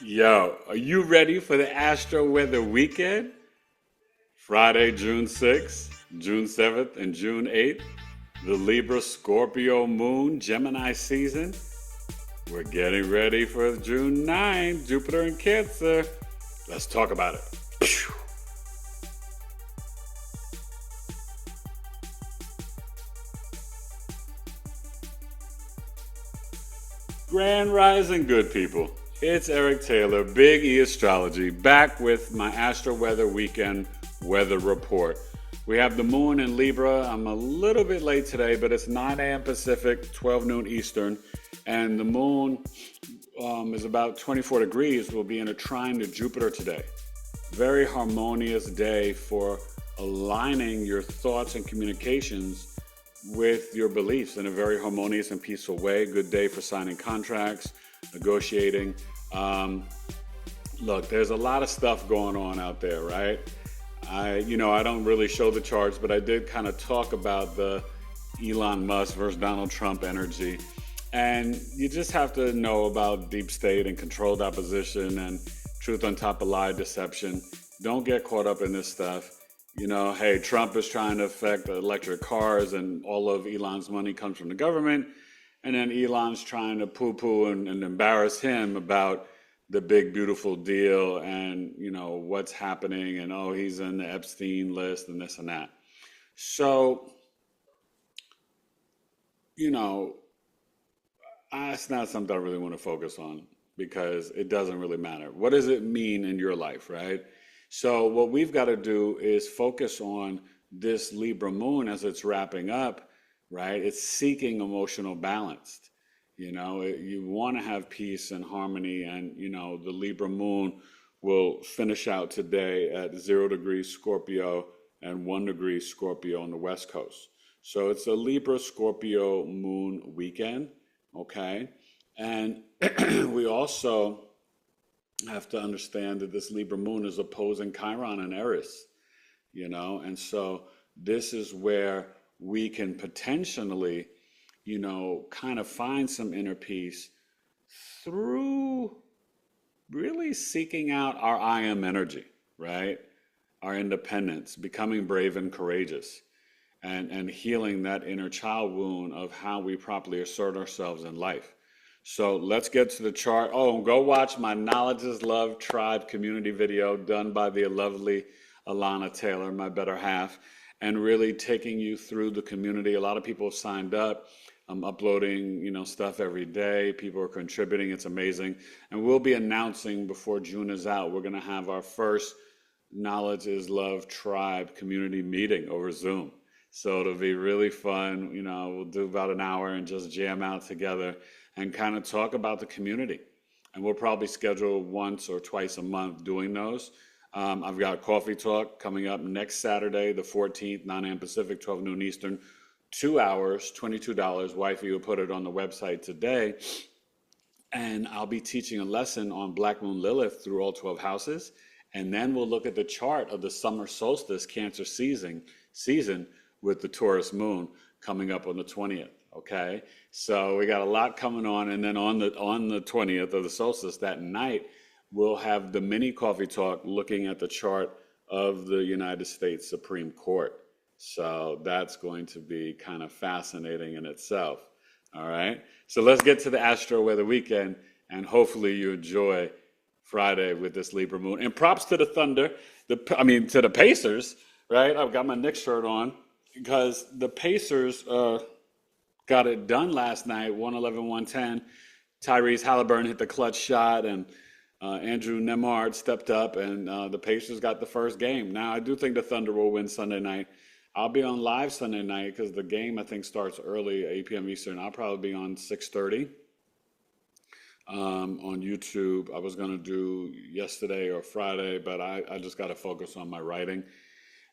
Yo, are you ready for the Astro-Weather Weekend? Friday, June 6th, June 7th, and June 8th. The Libra Scorpio Moon Gemini season. We're getting ready for June 9th, Jupiter in Cancer. Let's talk about it. Grand Rising, good people. It's Eric Taylor, Big E Astrology, back with my Astro-Weather Weekend weather report. We have the moon in Libra. I'm a little bit late today, but it's 9 a.m. Pacific, 12 noon Eastern. And the moon is about 24 degrees. We'll be in a trine to Jupiter today. Very harmonious day for aligning your thoughts and communications with your beliefs in a very harmonious and peaceful way. Good day for signing contracts, negotiating. Look, there's a lot of stuff going on out there, right? I don't really show the charts, but I did kind of talk about the Elon Musk versus Donald Trump energy. And you just have to know about deep state and controlled opposition and truth on top of lie, deception. Don't get caught up in this stuff. Hey, Trump is trying to affect electric cars and all of Elon's money comes from the government. And then Elon's trying to poo-poo and embarrass him about the big, beautiful deal and, what's happening. And, oh, he's in the Epstein list and this and that. So, that's not something I really want to focus on because it doesn't really matter. What does it mean in your life, right? So what we've got to do is focus on this Libra moon as it's wrapping up, right? It's seeking emotional balance. You want to have peace and harmony, and the Libra moon will finish out today at 0 degrees Scorpio and 1 degree Scorpio on the West Coast. So it's a Libra Scorpio moon weekend, okay? And we also have to understand that this Libra moon is opposing Chiron and Eris, and so this is where we can potentially, kind of find some inner peace through really seeking out our I am energy, right? Our independence, becoming brave and courageous, and healing that inner child wound of how we properly assert ourselves in life. So let's get to the chart. Oh, go watch my Knowledge is Love Tribe community video done by the lovely Alana Taylor, my better half, and really taking you through the community. A lot of people have signed up. I'm uploading, stuff every day. People are contributing. It's amazing. And we'll be announcing before June is out, we're going to have our first Knowledge is Love Tribe community meeting over Zoom. So it'll be really fun. We'll do about an hour and just jam out together and kind of talk about the community. And we'll probably schedule once or twice a month doing those. I've got Coffee Talk coming up next Saturday, the 14th, 9 a.m. Pacific, 12 noon Eastern. 2 hours, $22. Wifey will put it on the website today. And I'll be teaching a lesson on Black Moon Lilith through all 12 houses. And then we'll look at the chart of the summer solstice Cancer season with the Taurus moon coming up on the 20th. Okay, so we got a lot coming on, and then on the 20th of the solstice that night, we'll have the mini coffee talk looking at the chart of the United States Supreme Court. So that's going to be kind of fascinating in itself. All right, so let's get to the Astro Weather Weekend, and hopefully you enjoy Friday with this Libra moon. And props to the Thunder, to the Pacers, right? I've got my Knicks shirt on because the Pacers got it done last night, 111-110. Tyrese Halliburton hit the clutch shot, and Andrew Nemhard stepped up, and the Pacers got the first game. Now, I do think the Thunder will win Sunday night. I'll be on live Sunday night because the game, I think, starts early, 8 p.m. Eastern. I'll probably be on 6:30 on YouTube. I was going to do yesterday or Friday, but I just got to focus on my writing.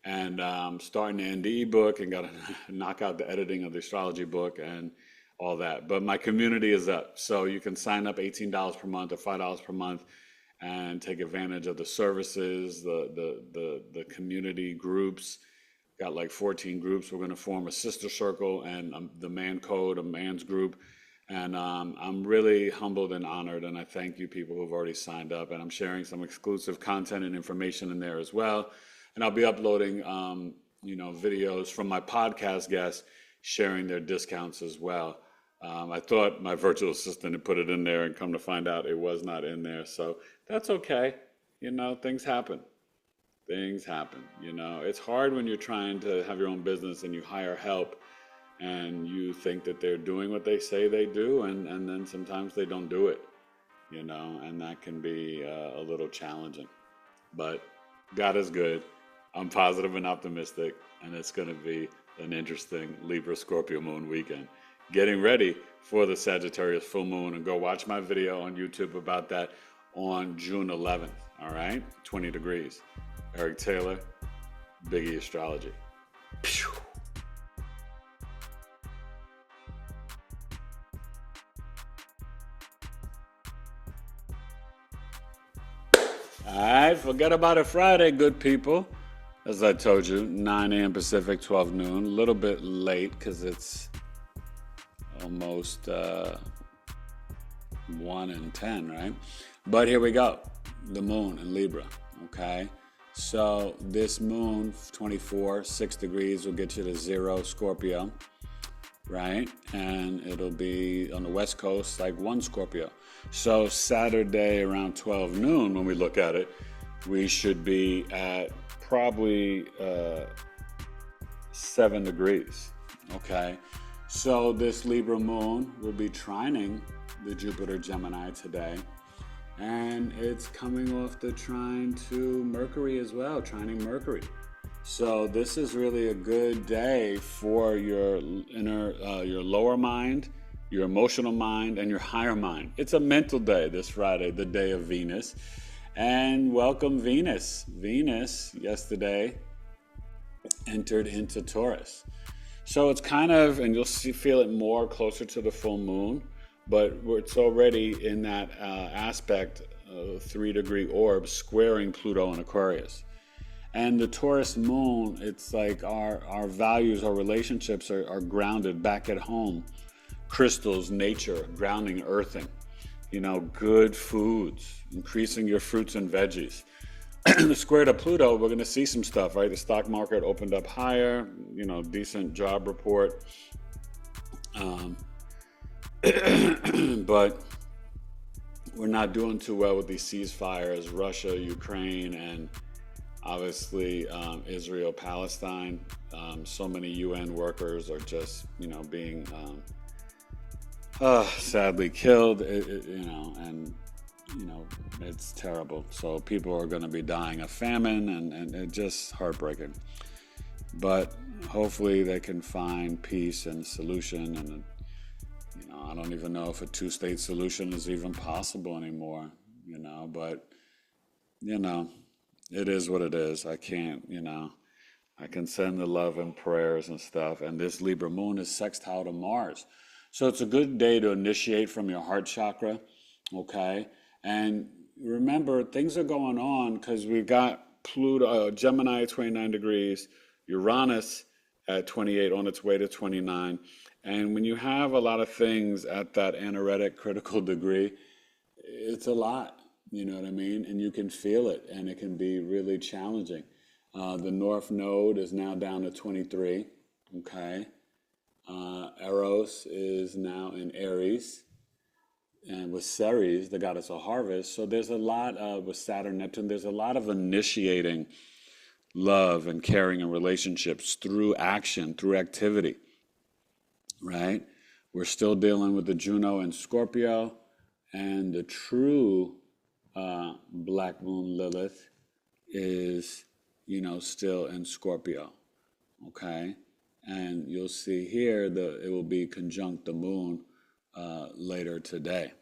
And starting to end the ebook and got to knock out the editing of the astrology book and all that. But my community is up. So you can sign up $18 per month or $5 per month and take advantage of the services, the community groups. Got like 14 groups. We're going to form a sister circle and the man code, a man's group. And I'm really humbled and honored, and I thank you people who've already signed up. And I'm sharing some exclusive content and information in there as well. And I'll be uploading, videos from my podcast guests sharing their discounts as well. I thought my virtual assistant had put it in there, and come to find out it was not in there. So that's okay. Things happen. Things happen. It's hard when you're trying to have your own business and you hire help and you think that they're doing what they say they do, and then sometimes they don't do it, and that can be a little challenging. But God is good. I'm positive and optimistic, and it's going to be an interesting Libra Scorpio Moon weekend. Getting ready for the Sagittarius full moon, and go watch my video on YouTube about that on June 11th, all right? 20 degrees. Eric Taylor, BigEAstro. Pew! All right, forget about it Friday, good people. As I told you, 9 a.m. Pacific, 12 noon. A little bit late because it's almost 1 and 10, right? But here we go. The moon in Libra, okay? So this moon, 24, 6 degrees, will get you to 0 Scorpio, right? And it'll be on the West Coast like 1 Scorpio. So Saturday around 12 noon, when we look at it, we should be at probably 7 degrees, okay? So this Libra moon will be trining the Jupiter Gemini today. And it's coming off the trine to Mercury as well, trining Mercury. So this is really a good day for your your lower mind, your emotional mind, and your higher mind. It's a mental day this Friday, the day of Venus. And welcome Venus. Venus yesterday entered into Taurus. So it's kind of, and you'll feel it more closer to the full moon, but it's already in that aspect, 3-degree orb squaring Pluto and Aquarius. And the Taurus moon, it's like our values, our relationships are grounded back at home. Crystals, nature, grounding, earthing, good foods, increasing your fruits and veggies. The square to Pluto, we're going to see some stuff, right? The stock market opened up higher, decent job report. But we're not doing too well with these ceasefires, Russia, Ukraine, and obviously Israel, Palestine. So many UN workers are just, being sadly killed, and it's terrible. So people are going to be dying of famine, and it's just heartbreaking. But hopefully they can find peace and solution, and I don't even know if a 2-state solution is even possible anymore, but it is what it is. I can't, I can send the love and prayers and stuff. And this Libra moon is sextile to Mars. So it's a good day to initiate from your heart chakra, okay? And remember, things are going on because we've got Pluto, Gemini at 29 degrees, Uranus at 28 on its way to 29. And when you have a lot of things at that anaretic critical degree, it's a lot, you know what I mean? And you can feel it, and it can be really challenging. The North Node is now down to 23, okay? Eros is now in Aries, and with Ceres, the goddess of harvest. So there's a lot with Saturn, Neptune, there's a lot of initiating love and caring and relationships through action, through activity, right? We're still dealing with the Juno and Scorpio, and the true Black Moon Lilith is, still in Scorpio, okay? And you'll see here it will be conjunct the moon later today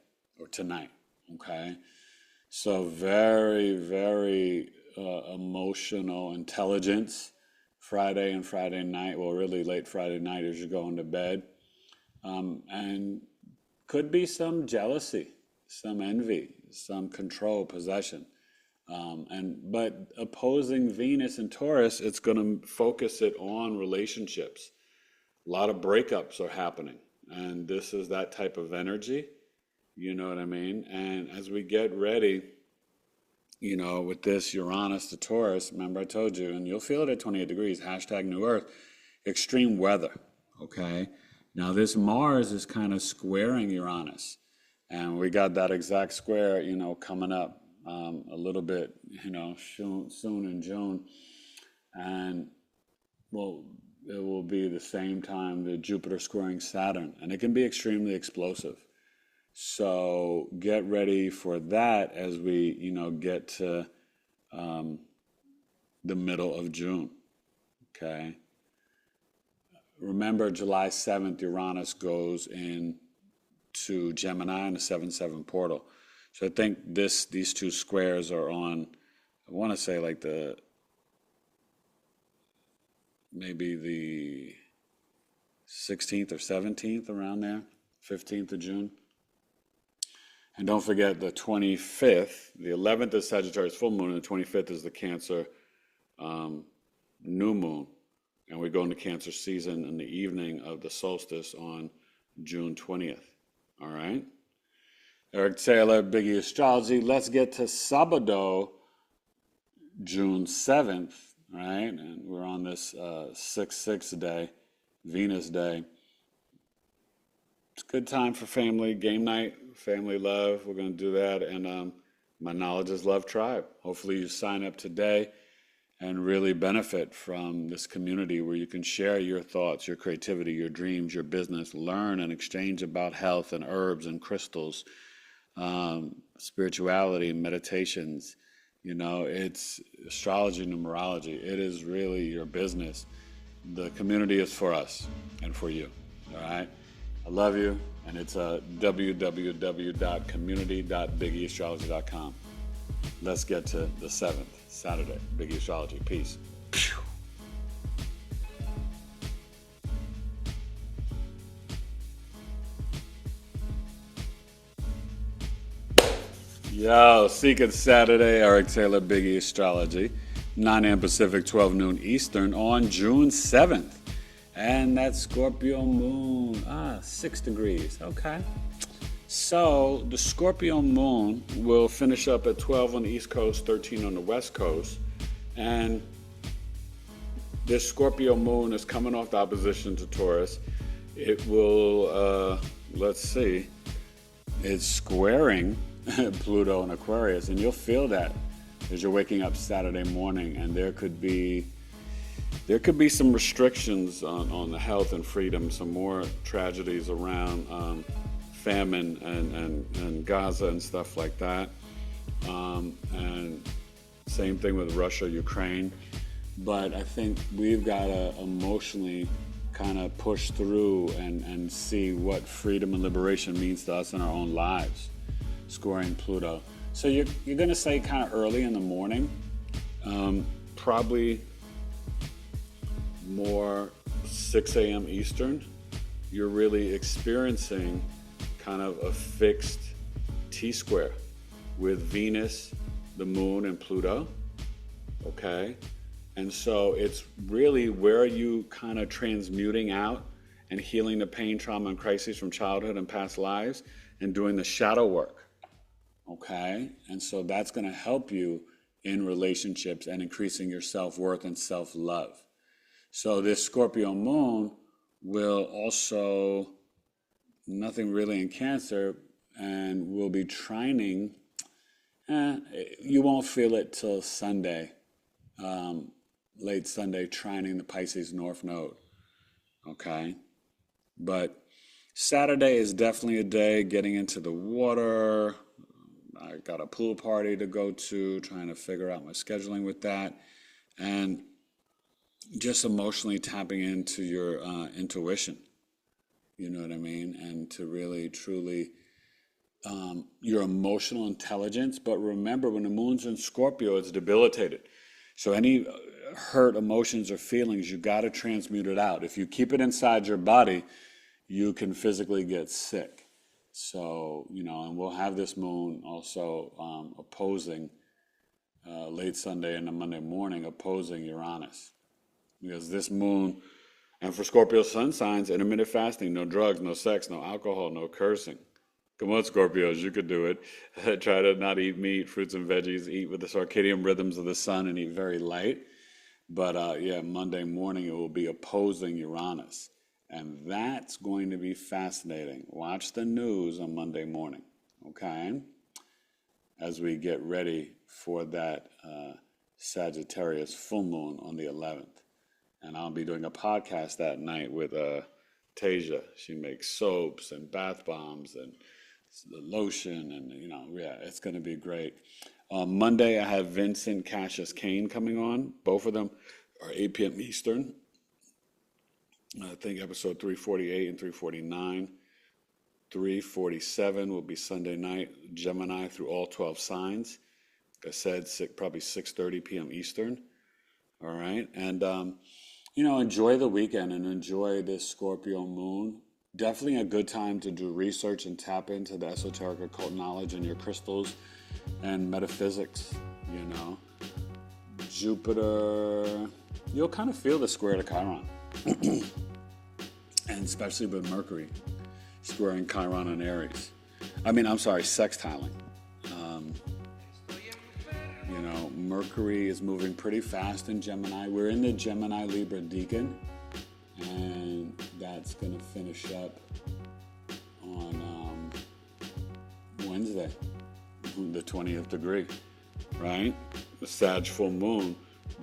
or tonight, okay? So very, very emotional intelligence Friday and Friday night, well, really late Friday night as you're going to bed. And could be some jealousy, some envy, some control, possession. But opposing Venus and Taurus, it's going to focus it on relationships. A lot of breakups are happening, And this is that type of energy, you know what I mean? And as we get ready, with this Uranus to Taurus, remember I told you, and you'll feel it at 28 degrees, hashtag New Earth, extreme weather, okay? Now this Mars is kind of squaring Uranus, and we got that exact square, coming up a little bit, soon in June, and well, it will be the same time that Jupiter squaring Saturn, and it can be extremely explosive. So get ready for that as we, get to the middle of June, okay? Remember, July 7th, Uranus goes into Gemini in the 7-7 portal. So I think these two squares are on, I want to say like maybe the 16th or 17th, around there, 15th of June. And don't forget the 25th, the 11th is Sagittarius full moon, and the 25th is the Cancer new moon. And we go into Cancer season in the evening of the solstice on June 20th. All right? Eric Taylor, BigEAstro. Let's get to Sabado, June 7th, right? And we're on this 6-6 day, Venus day. It's a good time for family, game night, family love. We're going to do that. And my Knowledge is Love Tribe. Hopefully you sign up today and really benefit from this community where you can share your thoughts, your creativity, your dreams, your business, learn and exchange about health and herbs and crystals, spirituality, meditations. It's astrology, numerology. It is really your business. The community is for us and for you. All right? I love you, and it's www.community.bigeastrology.com. Let's get to the 7th, Saturday, BigEAstrology. Peace. Yo, Secret Saturday, Eric Taylor, BigEAstrology, 9 a.m. Pacific, 12 noon Eastern on June 7th. And that Scorpio moon, 6 degrees, okay. So the Scorpio moon will finish up at 12 on the East Coast, 13 on the West Coast. And this Scorpio moon is coming off the opposition to Taurus. It will, it's squaring Pluto and Aquarius. And you'll feel that as you're waking up Saturday morning. And there could be some restrictions on the health and freedom, some more tragedies around famine and Gaza and stuff like that. And same thing with Russia, Ukraine. But I think we've got to emotionally kind of push through and see what freedom and liberation means to us in our own lives, scoring Pluto. So you're going to say kind of early in the morning, probably more 6 a.m. Eastern, you're really experiencing kind of a fixed T-square with Venus, the moon, and Pluto, okay? And so it's really where are you kind of transmuting out and healing the pain, trauma, and crises from childhood and past lives and doing the shadow work, okay? And so that's going to help you in relationships and increasing your self-worth and self-love. So this Scorpio moon will also, nothing really in Cancer, and will be trining. You won't feel it till Sunday, late Sunday, trining the Pisces North Node, okay? But Saturday is definitely a day getting into the water. I got a pool party to go to, trying to figure out my scheduling with that. And just emotionally tapping into your intuition, you know what I mean? And to really, truly, your emotional intelligence. But remember, when the moon's in Scorpio, it's debilitated. So any hurt emotions or feelings, you got to transmute it out. If you keep it inside your body, you can physically get sick. So, and we'll have this moon also opposing, late Sunday and Monday morning, opposing Uranus. Because this moon And for Scorpio sun signs, intermittent fasting, no drugs, no sex, no alcohol, no cursing. Come on, Scorpios, you could do it. Try to not eat meat, fruits and veggies, eat with the circadian rhythms of the sun, and eat very light. But yeah, Monday morning it will be opposing Uranus. And that's going to be fascinating. Watch the news on Monday morning, okay? As we get ready for that Sagittarius full moon on the 11th. And I'll be doing a podcast that night with Tasia. She makes soaps and bath bombs and lotion, and yeah, it's going to be great. On Monday, I have Vincent Cassius Kane coming on. Both of them are 8 p.m. Eastern. I think episode 348 and 349. 347 will be Sunday night, Gemini through all 12 signs. Like I said, probably 6:30 p.m. Eastern. All right, and enjoy the weekend and enjoy this Scorpio moon. Definitely a good time to do research and tap into the esoteric occult knowledge and your crystals and metaphysics, Jupiter, you'll kind of feel the square to Chiron. And especially with Mercury squaring Chiron and Aries. Sextiling. Mercury is moving pretty fast in Gemini. We're in the Gemini Libra Deacon, and that's going to finish up on Wednesday, the 20th degree, right? The Sag full moon,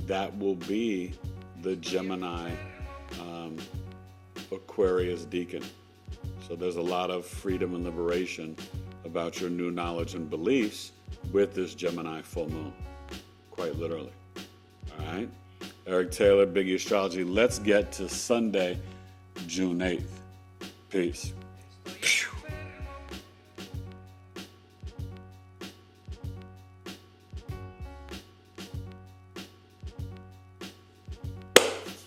that will be the Gemini Aquarius Deacon. So there's a lot of freedom and liberation about your new knowledge and beliefs with this Gemini full moon. Quite literally. All right. Eric Taylor, BigEAstro. Let's get to Sunday, June 8th. Peace.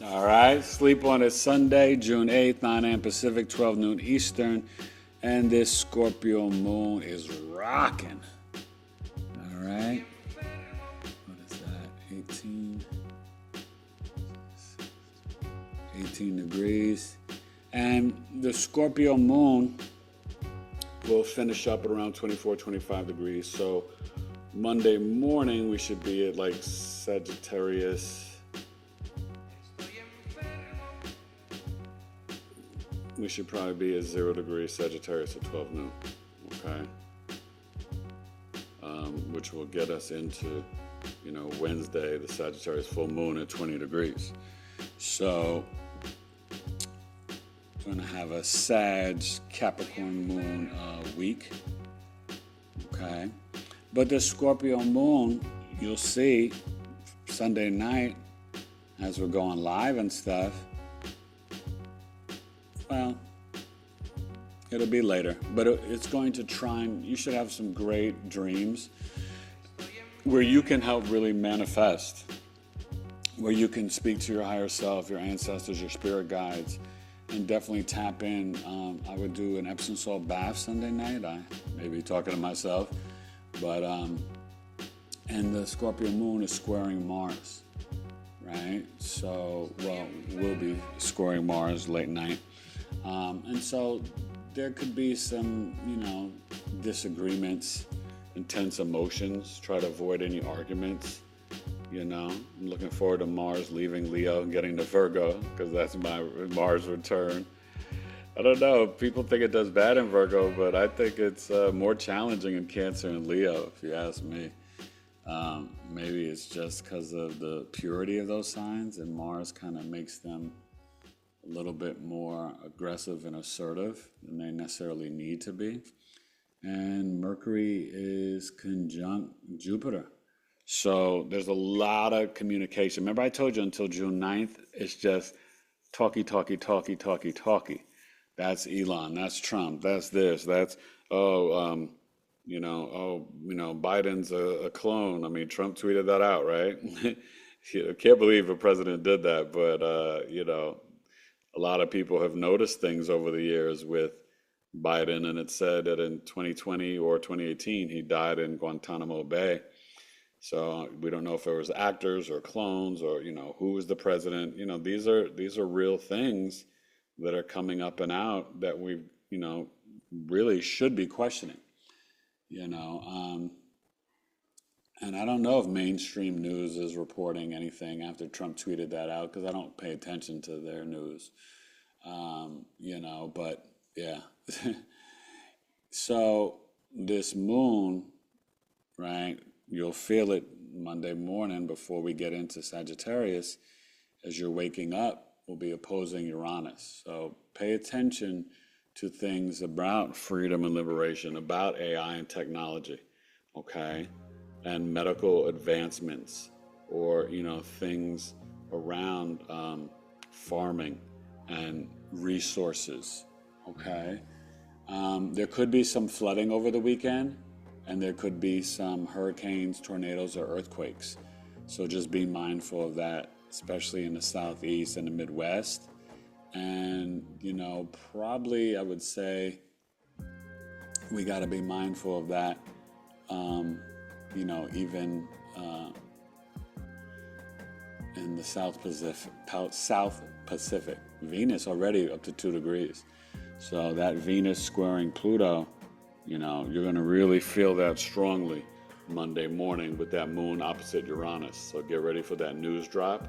All right. Sleep on it Sunday, June 8th, 9 a.m. Pacific, 12 noon Eastern. And this Scorpio moon is rocking. All right. 18 degrees. And the Scorpio moon will finish up at around 24, 25 degrees. So Monday morning, we should be at like Sagittarius. We should probably be at 0 degrees Sagittarius at 12 noon. Okay. Which will get us into, Wednesday, the Sagittarius full moon at 20 degrees. So we're going to have a Sag Capricorn moon week. Okay. But the Scorpio moon, you'll see Sunday night as we're going live and stuff. Well, it'll be later, but it's going to trine. You should have some great dreams where you can help really manifest, where you can speak to your higher self, your ancestors, your spirit guides, and definitely tap in. I would do an Epsom salt bath Sunday night. I may be talking to myself, but and the Scorpio moon is squaring Mars, right? So, we'll be squaring Mars late night. And so there could be some, disagreements, intense emotions. Try to avoid any arguments. I'm looking forward to Mars leaving Leo and getting to Virgo, because that's my Mars return. I don't know. People think it does bad in Virgo, but I think it's more challenging in Cancer and Leo, if you ask me. Maybe it's just because of the purity of those signs, and Mars kind of makes them a little bit more aggressive and assertive than they necessarily need to be. And Mercury is conjunct Jupiter. So there's a lot of communication. Remember I told you until June 9th, it's just talky. That's Elon, that's Trump, that's this, that's, Biden's a clone. I mean, Trump tweeted that out, right? I can't believe a president did that, but, a lot of people have noticed things over the years with Biden, and it said that in 2020 or 2018, he died in Guantanamo Bay. So we don't know if it was actors or clones or, who was the president. These are real things that are coming up and out that we, really should be questioning, you know. And I don't know if mainstream news is reporting anything after Trump tweeted that out, because I don't pay attention to their news, but yeah. So this moon, right, you'll feel it Monday morning before we get into Sagittarius. As you're waking up, will be opposing Uranus. So pay attention to things about freedom and liberation, about AI and technology, okay? And medical advancements, or, things around farming and resources, okay? There could be some flooding over the weekend, and there could be some hurricanes, tornadoes, or earthquakes. So just be mindful of that, especially in the Southeast and the Midwest. And, probably I would say we got to be mindful of that, even in the South Pacific. Venus already up to 2 degrees. So that Venus squaring Pluto, you're going to really feel that strongly Monday morning with that moon opposite Uranus. So get ready for that news drop.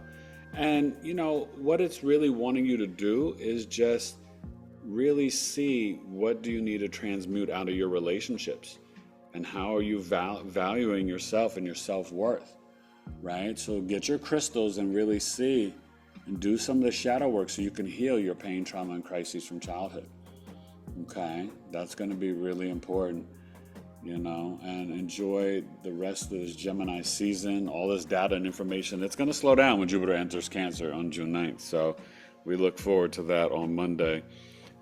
And, what it's really wanting you to do is just really see, what do you need to transmute out of your relationships? And how are you valuing yourself and your self-worth, right? So get your crystals and really see and do some of the shadow work so you can heal your pain, trauma, and crises from childhood. Okay, that's going to be really important, and enjoy the rest of this Gemini season, all this data and information. It's going to slow down when Jupiter enters Cancer on June 9th. So we look forward to that on Monday.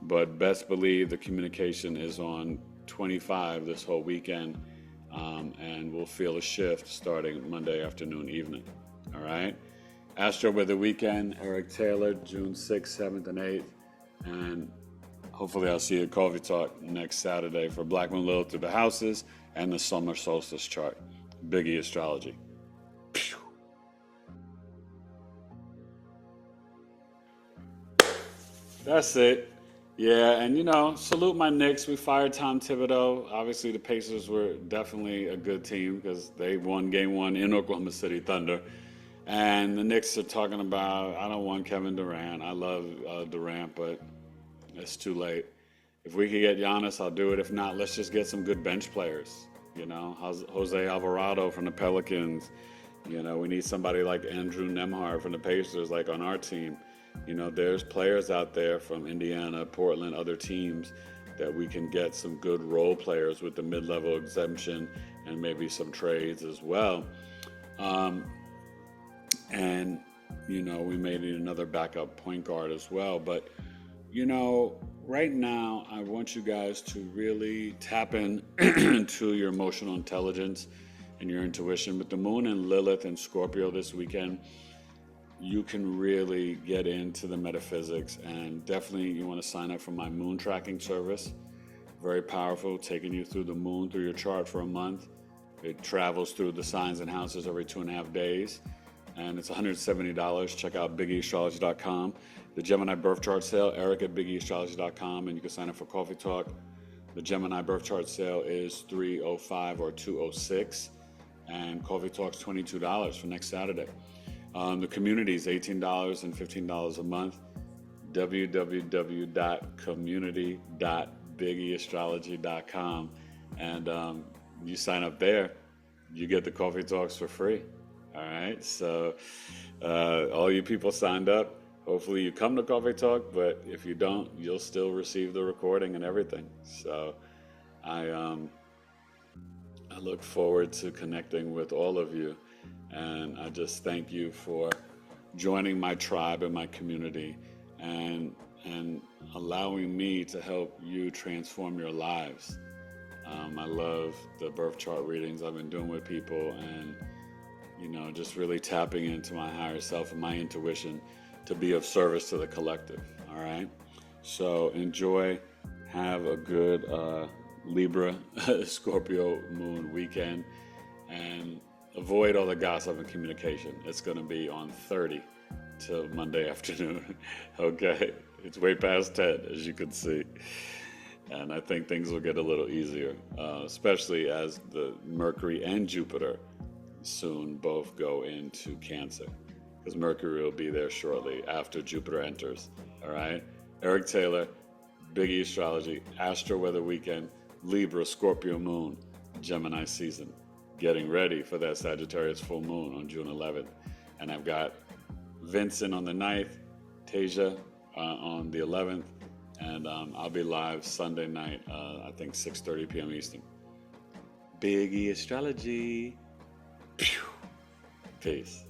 But best believe the communication is on 25 this whole weekend, and we'll feel a shift starting Monday afternoon, evening. All right? Astro-Weather Weekend, Eric Taylor, June 6th, 7th, and 8th. And hopefully I'll see you at Coffee Talk next Saturday for Black Moon Lilith through the houses and the summer solstice chart. BigEAstro. Pew. That's it. Yeah, and salute my Knicks. We fired Tom Thibodeau. Obviously, the Pacers were definitely a good team because they won Game 1 in Oklahoma City Thunder. And the Knicks are talking about, I don't want Kevin Durant. I love Durant, but it's too late. If we could get Giannis, I'll do it. If not, let's just get some good bench players. Jose Alvarado from the Pelicans. We need somebody like Andrew Nembhard from the Pacers, like on our team. There's players out there from Indiana, Portland, other teams that we can get some good role players with the mid-level exemption and maybe some trades as well. And, we may need another backup point guard as well. But, right now, I want you guys to really tap into your emotional intelligence and your intuition. With the moon and Lilith and Scorpio this weekend, you can really get into the metaphysics, and definitely you want to sign up for my moon tracking service. Very powerful, taking you through the moon, through your chart for a month. It travels through the signs and houses every 2.5 days, and it's $170. Check out BigEAstrology.com. The Gemini birth chart sale, Eric at BigEAstrology.com, and you can sign up for Coffee Talk. The Gemini birth chart sale is $305 or $206, and Coffee Talk's $22 for next Saturday. The community is $18 and $15 a month. www.community.bigeastrology.com, and you sign up there, you get the Coffee Talks for free. All right, so all you people signed up, hopefully you come to Coffee Talk, but if you don't, you'll still receive the recording and everything. So I look forward to connecting with all of you. And I just thank you for joining my tribe and my community, and allowing me to help you transform your lives. I love the birth chart readings I've been doing with people, and just really tapping into my higher self and my intuition to be of service to the collective. All right, so enjoy, have a good Libra Scorpio Moon weekend, and avoid all the gossip and communication. It's going to be on 30 till Monday afternoon. Okay, it's way past 10, as you can see. And I think things will get a little easier, especially as the Mercury and Jupiter soon both go into Cancer, because Mercury will be there shortly after Jupiter enters. All right, Eric Taylor, BigEAstro, Astro-Weather Weekend, Libra Scorpio Moon, Gemini season. Getting ready for that Sagittarius full moon on June 11th. And I've got Vincent on the 9th, Tasia on the 11th, and I'll be live Sunday night, I think 6:30 p.m. Eastern. BigEAstro. Peace.